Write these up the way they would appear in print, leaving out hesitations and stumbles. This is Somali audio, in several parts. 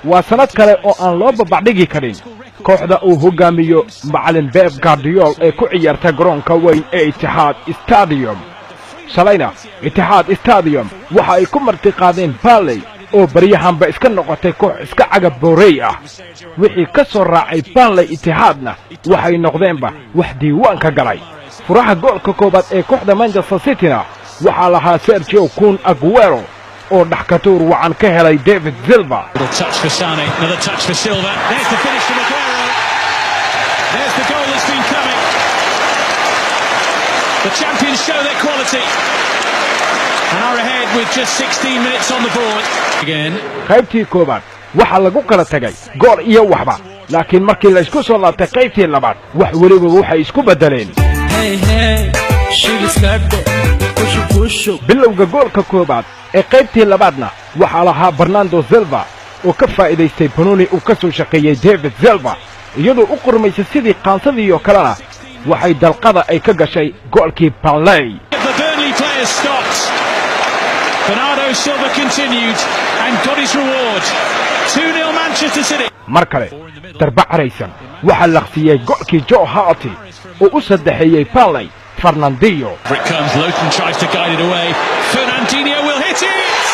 waa sanad kale oo aan loo babacdhigi karin kooxda uu hogaamiyo macallin Pep Guardiola ee ku ciyaarta garoonka weyn ee Etihad Stadium. shalayna Etihad Stadium waxa ay ku martiqaadeen Burnley oo baryahanba iska noqotay koox iska cagab boorey ah. wixii ka soo raacay Burnley Etihadna waxay noqdeenba wax diiwaanka galay. furaha goolka koobaad ee kooxda Manchester City-na waxaa lahaa Sergio Kun Aguero oo dhaxkatuur wacan ka helay David Silva. The champions show their quality and are ahead with just 16 minutes on the board. Again. qaybtii koobaad waxa lagu kala tagay gool iyo waxba, laakiin markii la isku soo laabtay qaybtii labaad wax waliba waxay isku bedeleen. bilowga goolka koobaad ee qaybtii labaadna waxa lahaa Bernardo Silva oo ka faa'iideystay banooni uu ka soo shaqeeyay David Silva iyadoo u qormaysay sidii qaansadii oo kalena waxay dalqada ay ka gashay goolkii Burnley. The Burnley players stopped. Bernardo Silva continued and got his reward. 2-0 Manchester City. mar kale darba caraysan waxa la qsiyay goolkii Joe Hart oo u saddexeeyay Burnley. Fernandinho. It comes, Lowton tries to guide it away. Fernandinho will hit it!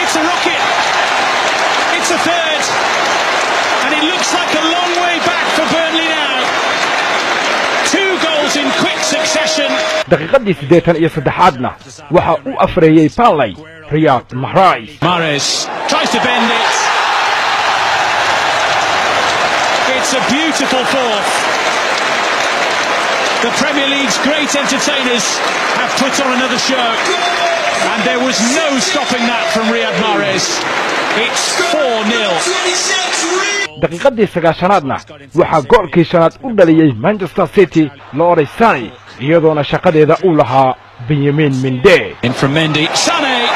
It's a rocket! It's a third! And it looks like a long way back for Burnley now. 2 goals in quick succession. daqiiqadii 83aadna waxa uu afreeyay Burnley Riyad Mahrez. Mahrez tries to bend it. It's a beautiful fourth. The Premier League's great entertainers have put on another show, and there was no stopping that from Riyad Mahrez. It's 4-0. daqiiqadii 9aadna waxa goolkii shanaad u dhaliyay Manchester City Leroy Sané iyadoona shaqadeeda uu lahaa Benjamin Mendy. In from Mendy, Sané 5.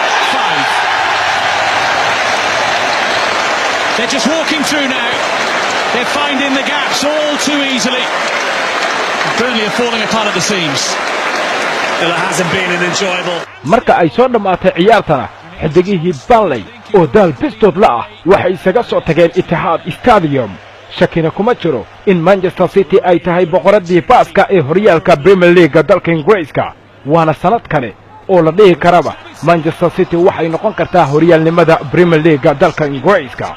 They're just walking through now. They're finding the gaps all too easily. Burnley are falling apart at the seams. Well, it hasn't been an enjoyable. marka ay soo dhamaatay ciyaartana xidigihii Burnley oo daal bistood la ah waxay isaga soo tageen Etihad Stadium. shakina kuma jiro in Manchester City ay tahay boqoradii baaska ee horyaalka Premier League dalka Ingiriiska. waana sanad kale oo la dhihi karaba Manchester City waxay noqon kartaa horyaalnimada Premier League dalka Ingiriiska.